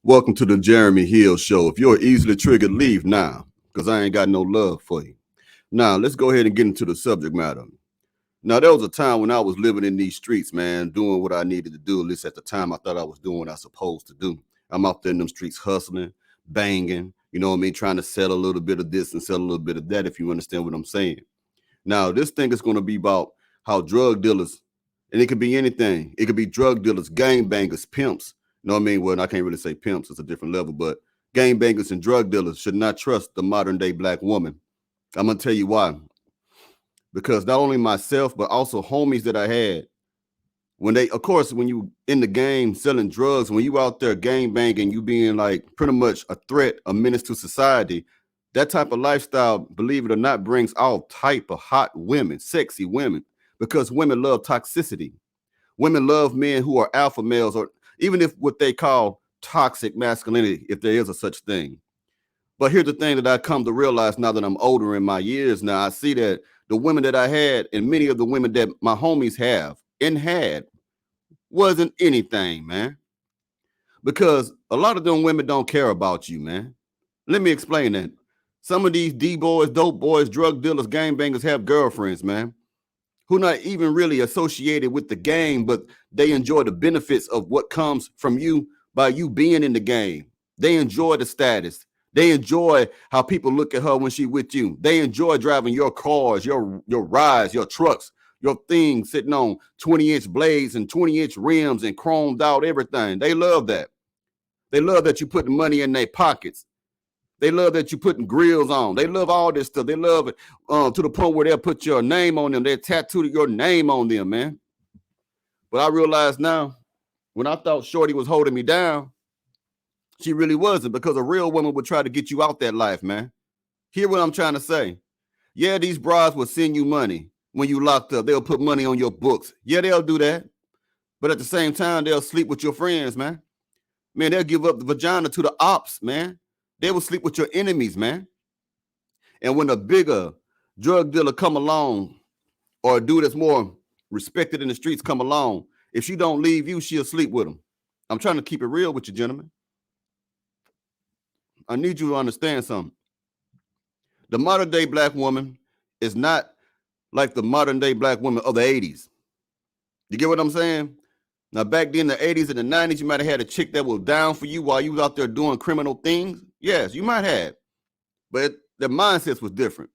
Welcome to the Jeremy Hill Show. If you're easily triggered, leave now, because I ain't got no love for you. Now, let's go ahead and get into the subject matter. Now, there was a time when I was living in these streets, man, doing what I needed to do. At least at the time, I thought I was doing what I was supposed to do. I'm out there in them streets hustling, banging, you know what I mean, trying to sell a little bit of this and sell a little bit of that, if you understand what I'm saying. Now, this thing is going to be about how drug dealers, and it could be anything. It could be drug dealers, gang bangers, pimps. You know what I mean? Well, I can't really say pimps. It's a different level, but gang bangers and drug dealers should not trust the modern day black woman. I'm going to tell you why. Because not only myself, but also homies that I had, when they, of course, when you in the game selling drugs, when you out there gang banging, you being like pretty much a threat, a menace to society, that type of lifestyle, believe it or not, brings all type of hot women, sexy women, because women love toxicity. Women love men who are alpha males, or even if what they call toxic masculinity, if there is a such thing. But here's the thing that I come to realize now that I'm older in my years now. I see that the women that I had and many of the women that my homies have and had wasn't anything, man. Because a lot of them women don't care about you, man. Let me explain that. Some of these D-boys, dope boys, drug dealers, gangbangers have girlfriends, man, who not even really associated with the game, but they enjoy the benefits of what comes from you by you being in the game. They enjoy the status. They enjoy how people look at her when she with you. They enjoy driving your cars, your rides, your trucks, your things sitting on 20-inch blades and 20-inch rims and chromed out everything. They love that. They love that you putting money in their pockets. They love that you putting grills on. They love all this stuff. They love it to the point where they'll put your name on them. They'll tattoo your name on them, man. But I realize now, when I thought Shorty was holding me down, she really wasn't, because a real woman would try to get you out that life, man. Hear what I'm trying to say. Yeah, these brides will send you money when you locked up. They'll put money on your books. Yeah, they'll do that. But at the same time, they'll sleep with your friends, man. Man, they'll give up the vagina to the ops, man. They will sleep with your enemies, man. And when a bigger drug dealer come along, or a dude that's more respected in the streets come along, if she don't leave you, she'll sleep with him. I'm trying to keep it real with you, gentlemen. I need you to understand something. The modern day black woman is not like the modern day black woman of the 80s. You get what I'm saying? Now, back then, the 80s and the 90s, you might have had a chick that was down for you while you was out there doing criminal things. Yes, you might have. But their mindsets was different.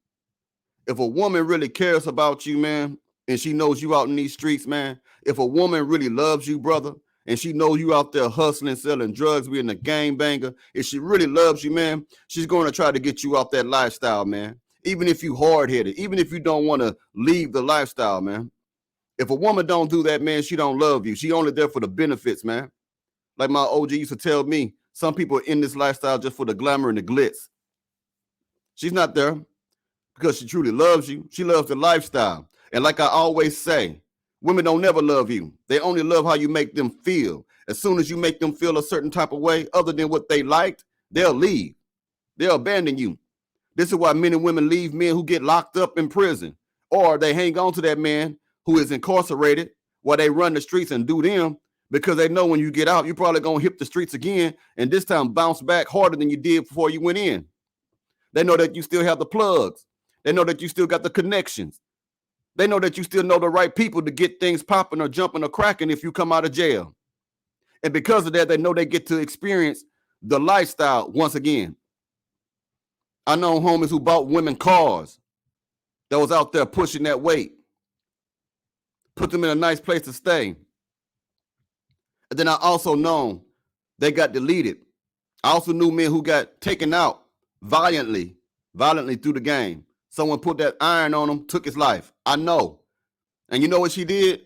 If a woman really cares about you, man, and she knows you out in these streets, man, if a woman really loves you, brother, and she knows you out there hustling, selling drugs, being a gangbanger, if she really loves you, man, she's going to try to get you off that lifestyle, man. Even if you hard-headed, even if you don't want to leave the lifestyle, man. If a woman don't do that, man, she don't love you. She only there for the benefits, man. Like my OG used to tell me, some people are in this lifestyle just for the glamour and the glitz. She's not there because she truly loves you. She loves the lifestyle. And like I always say, women don't never love you. They only love how you make them feel. As soon as you make them feel a certain type of way other than what they liked, they'll leave. They'll abandon you. This is why men and women leave men who get locked up in prison, or they hang on to that man who is incarcerated while they run the streets and do them, because they know when you get out, you're probably going to hit the streets again, and this time bounce back harder than you did before you went in. They know that you still have the plugs. They know that you still got the connections. They know that you still know the right people to get things popping or jumping or cracking if you come out of jail. And because of that, they know they get to experience the lifestyle once again. I know homies who bought women cars that was out there pushing that weight, put them in a nice place to stay. And then I also know they got deleted. I also knew men who got taken out violently through the game. Someone put that iron on him, took his life. I know. And you know what she did?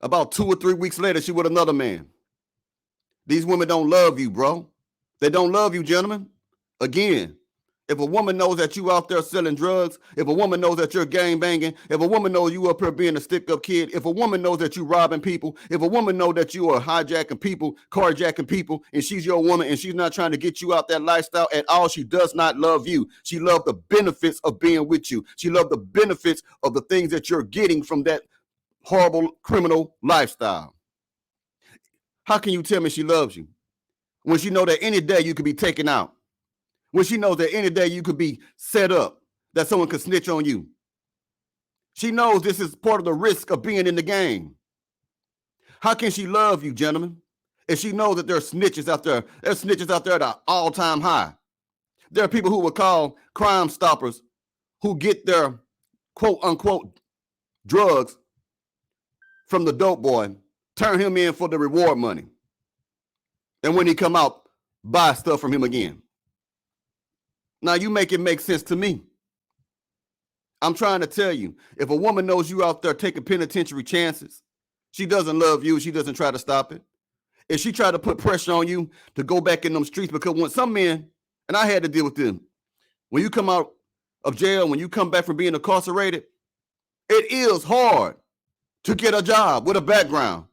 About 2 or 3 weeks later, she with another man. These women don't love you, bro. They don't love you, gentlemen. Again, if a woman knows that you out there selling drugs, if a woman knows that you're gang banging, if a woman knows you up here being a stick-up kid, if a woman knows that you robbing people, if a woman knows that you are hijacking people, carjacking people, and she's your woman and she's not trying to get you out that lifestyle at all, she does not love you. She loves the benefits of being with you. She loves the benefits of the things that you're getting from that horrible criminal lifestyle. How can you tell me she loves you when she knows that any day you could be taken out, when she knows that any day you could be set up, that someone could snitch on you. She knows this is part of the risk of being in the game. How can she love you, gentlemen, if she knows that there are snitches out there? There's snitches out there at an all-time high. There are people who would call Crime Stoppers who get their quote-unquote drugs from the dope boy, turn him in for the reward money. And when he come out, buy stuff from him again. Now, you make it make sense to me. I'm trying to tell you, if a woman knows you out there taking penitentiary chances, she doesn't love you, she doesn't try to stop it. If she try to put pressure on you to go back in them streets, because when some men, and I had to deal with them, when you come out of jail, when you come back from being incarcerated, it is hard to get a job with a background.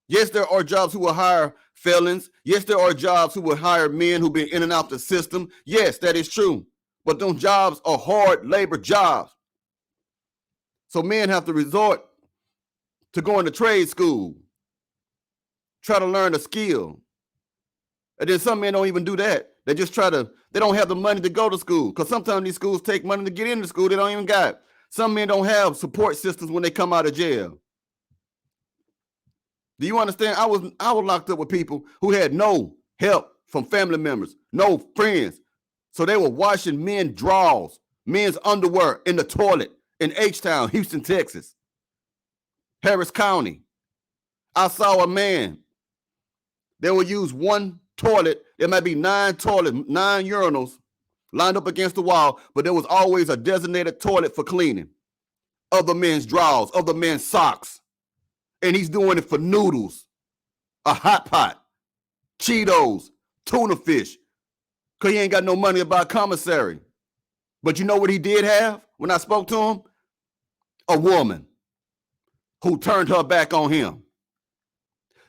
Yes, there are jobs who will hire felons. Yes, there are jobs who will hire men who've been in and out the system. Yes, that is true. But those jobs are hard labor jobs. So men have to resort to going to trade school, try to learn a skill. And then some men don't even do that. They just they don't have the money to go to school, because sometimes these schools take money to get into school they don't even got. Some men don't have support systems when they come out of jail. Do you understand? I was locked up with people who had no help from family members, no friends. So they were washing men's drawers, men's underwear in the toilet in H-Town, Houston, Texas, Harris County. I saw a man. They would use one toilet. There might be 9 urinals lined up against the wall, but there was always a designated toilet for cleaning of the men's drawers, of the men's socks. And he's doing it for noodles, a hot pot, Cheetos, tuna fish, because he ain't got no money to buy commissary. But you know what he did have when I spoke to him? A woman who turned her back on him.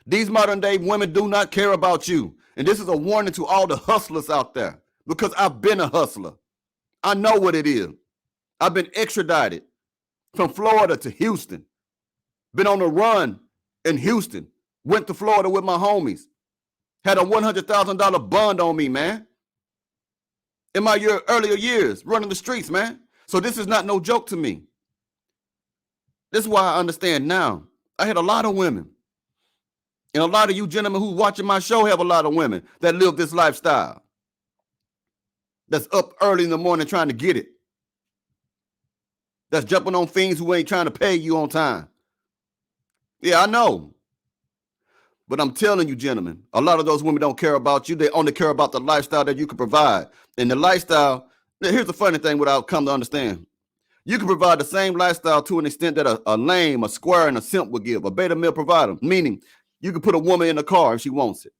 These modern day women do not care about you. And this is a warning to all the hustlers out there, because I've been a hustler. I know what it is. I've been extradited from Florida to Houston. Been on the run in Houston. Went to Florida with my homies. Had a $100,000 bond on me, man. In my earlier years, running the streets, man. So this is not no joke to me. This is why I understand now. I had a lot of women. And a lot of you gentlemen who watching my show have a lot of women that live this lifestyle. That's up early in the morning trying to get it. That's jumping on fiends who ain't trying to pay you on time. Yeah, I know. But I'm telling you, gentlemen, a lot of those women don't care about you. They only care about the lifestyle that you can provide. And the lifestyle, here's the funny thing what I've come to understand. You can provide the same lifestyle to an extent that a lame, a square, and a simp would give, a beta male provider, meaning you can put a woman in a car if she wants it.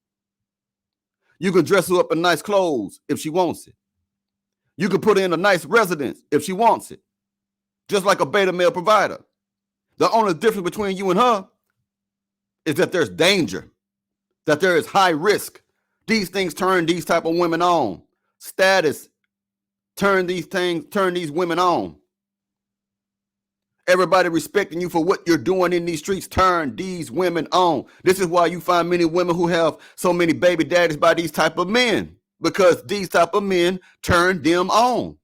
You can dress her up in nice clothes if she wants it. You can put her in a nice residence if she wants it, just like a beta male provider. The only difference between you and her is that there's danger, that there is high risk. These things turn these type of women on. Status turn these women on. Everybody respecting you for what you're doing in these streets turn these women on. This is why you find many women who have so many baby daddies by these type of men, because these type of men turn them on.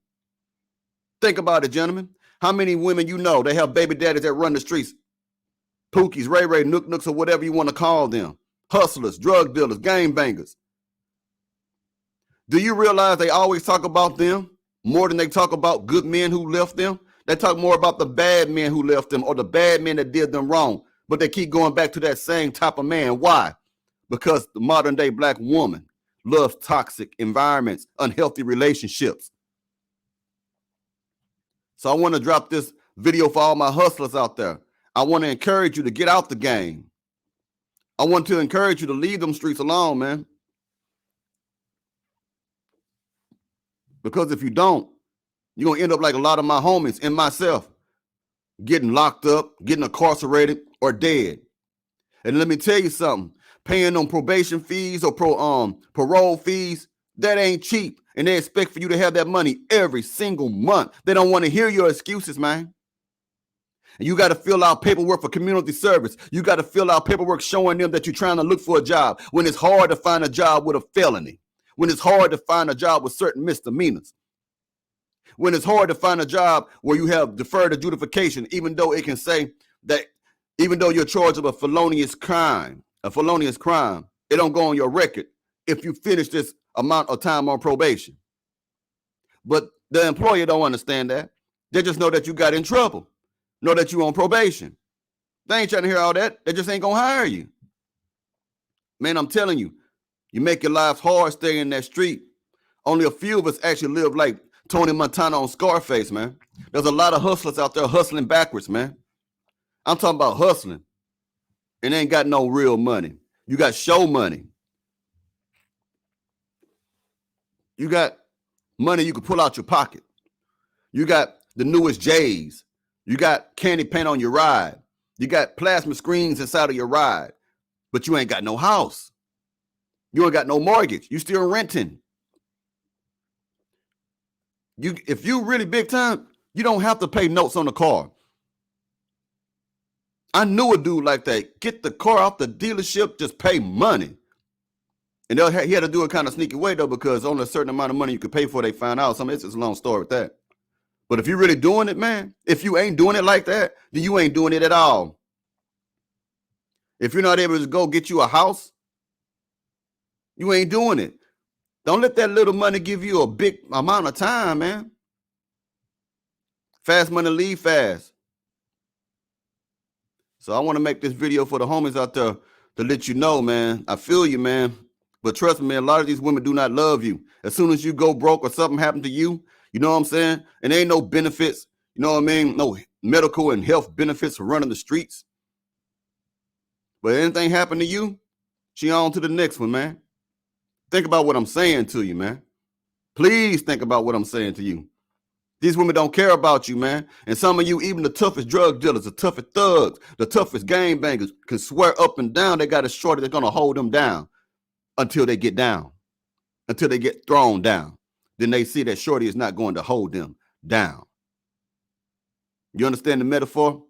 Think about it, gentlemen. How many women you know they have baby daddies that run the streets? Pookies, Ray, Nooks, or whatever you want to call them. Hustlers, drug dealers, gangbangers. Do you realize they always talk about them more than they talk about good men who left them? They talk more about the bad men who left them or the bad men that did them wrong, but they keep going back to that same type of man. Why? Because the modern day black woman loves toxic environments, unhealthy relationships. So I want to drop this video for all my hustlers out there. I want to encourage you to get out the game. I want to encourage you to leave them streets alone, man. Because if you don't, you're going to end up like a lot of my homies and myself, getting locked up, getting incarcerated, or dead. And let me tell you something, paying them probation fees or parole fees, that ain't cheap. And they expect for you to have that money every single month. They don't want to hear your excuses, man. And you got to fill out paperwork for community service. You got to fill out paperwork showing them that you're trying to look for a job when it's hard to find a job with a felony, when it's hard to find a job with certain misdemeanors, when it's hard to find a job where you have deferred adjudication, even though it can say that even though you're charged of a felonious crime, it don't go on your record if you finish this amount of time on probation. But the employer don't understand that. They just know that you got in trouble, know that you on probation. They ain't trying to hear all that. They just ain't gonna hire you. Man, I'm telling you, you make your lives hard staying in that street. Only a few of us actually live like Tony Montana on Scarface, man. There's a lot of hustlers out there hustling backwards, man. I'm talking about hustling and ain't got no real money. You got show money. You got money you can pull out your pocket. You got the newest J's. You got candy paint on your ride. You got plasma screens inside of your ride, but you ain't got no house. You ain't got no mortgage. You still renting. If you really big time, you don't have to pay notes on the car. I knew a dude like that. Get the car off the dealership, just pay money. And he had to do it kind of sneaky way, though, because only a certain amount of money you could pay for, they find out. It's a long story with that. But if you're really doing it, man, if you ain't doing it like that, then you ain't doing it at all. If you're not able to go get you a house, you ain't doing it. Don't let that little money give you a big amount of time, man. Fast money, leave fast. So I want to make this video for the homies out there to let you know, man, I feel you, man. But trust me, man, a lot of these women do not love you. As soon as you go broke or something happened to you, you know what I'm saying? And there ain't no benefits, you know what I mean? No medical and health benefits for running the streets. But anything happened to you, she on to the next one, man. Think about what I'm saying to you, man. Please think about what I'm saying to you. These women don't care about you, man. And some of you, even the toughest drug dealers, the toughest thugs, the toughest gang bangers can swear up and down they got a shorty that's going to hold them down until they get down, until they get thrown down. Then they see that shorty is not going to hold them down. You understand the metaphor?